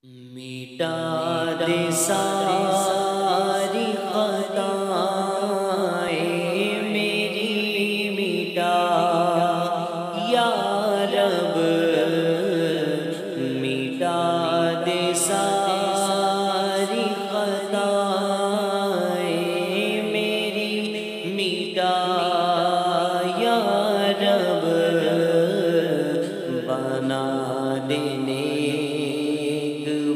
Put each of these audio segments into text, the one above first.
meta دے ساری خطائیں میری، meta یا رب، میٹا دے ساری خطائیں میری، میٹا یا رب، بنا دینے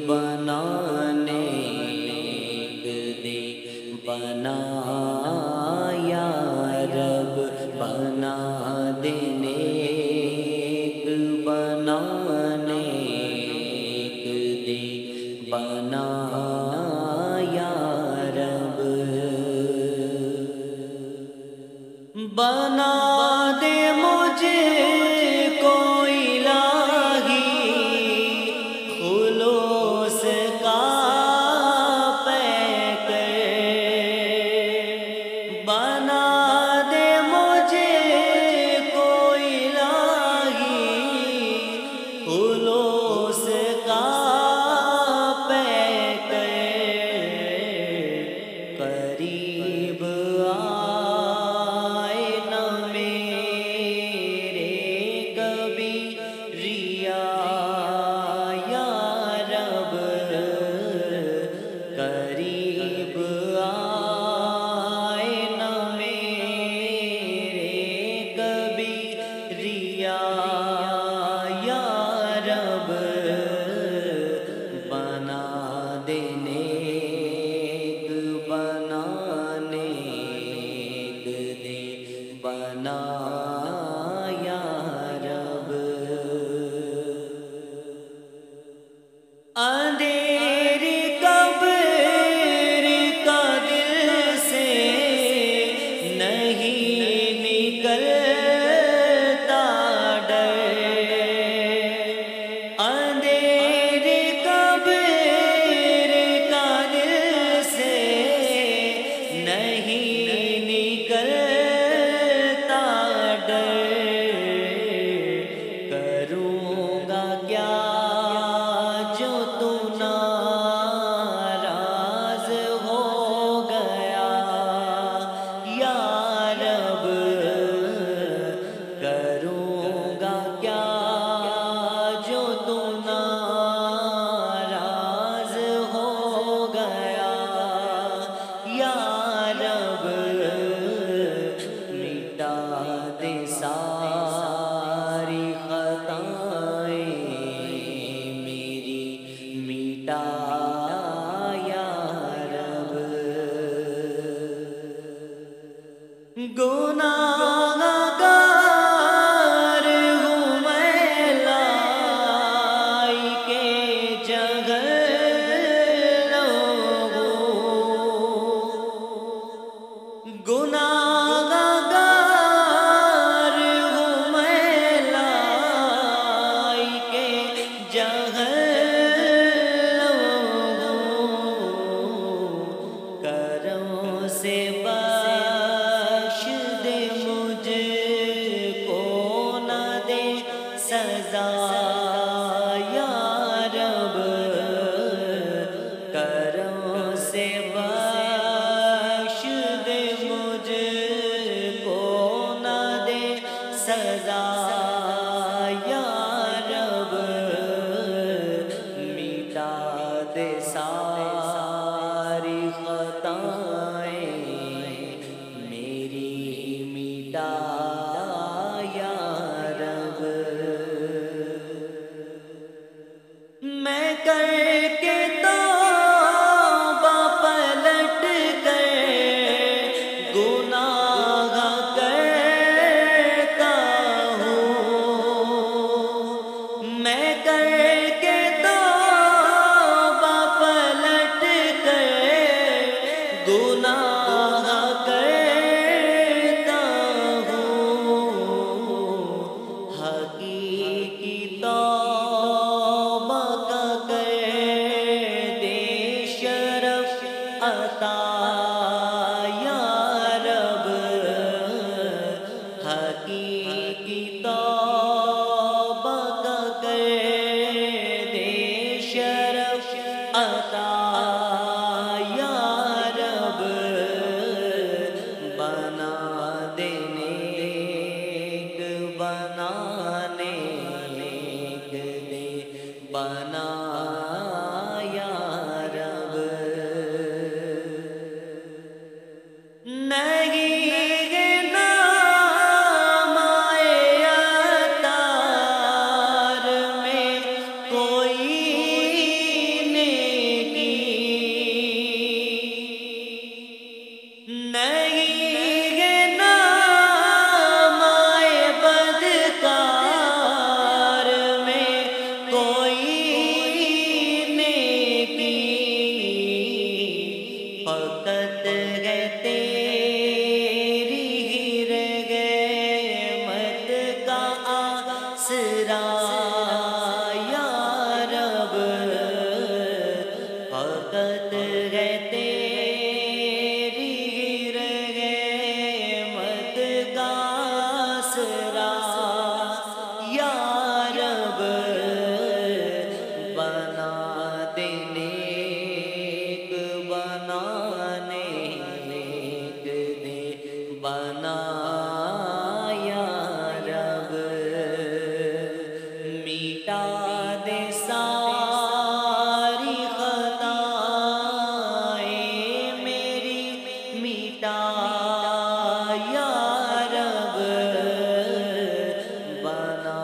بنانے دے، بنا یا رب، بنا دینے بنانے دے، بنا یا رب، بنا دے مجھے کوئی قریب آئے نہ میرے کبھی ریا یا رب، قریب آئے نہ میرے کبھی ریا یا رب، بنا دینے بنا یا رب، اندھیری قبر کا دل سے نہیں نکلتا ڈر، اندھیری قبر کا دل سے نہیں نکلتا ڈر، کروں گا کیا جو تو ناراض ہو گیا یا رب، کروں گا کیا جو تو ناراض ہو گیا یا رب، مٹا دے ساری خطائیں میری، مٹا یا رب، گناہگار ہوں میں لائی کے جگلوں، گناہگار ہوں میں لائی کے جگلوں، کرم سے بخش دے مجھ کو، نہ دے سزا یا رب، کرم سے بخش دے مجھ کو، نہ دے سزا یا رب، مٹا دے ساری خطائیں میری، مٹا یا رب، میں کر کے توبہ پلٹ کر گناہ کرتا ہوں، میں کر کے توبہ پلٹ کر گناہ کرتا ہوں، حقیقی توبہ کا کر عطا یا رب بنا دے نیک بنانے دے بنا یا رب نہیں فقط ہے تیری رحمت کا آسرا یا رب فقط ہے تیری رحمت کا آسرا یا رب بنا دے بنا یا رب میٹا دے ساری خطائیں میری میٹا یا رب بنا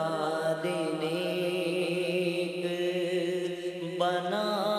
دے نیک بنا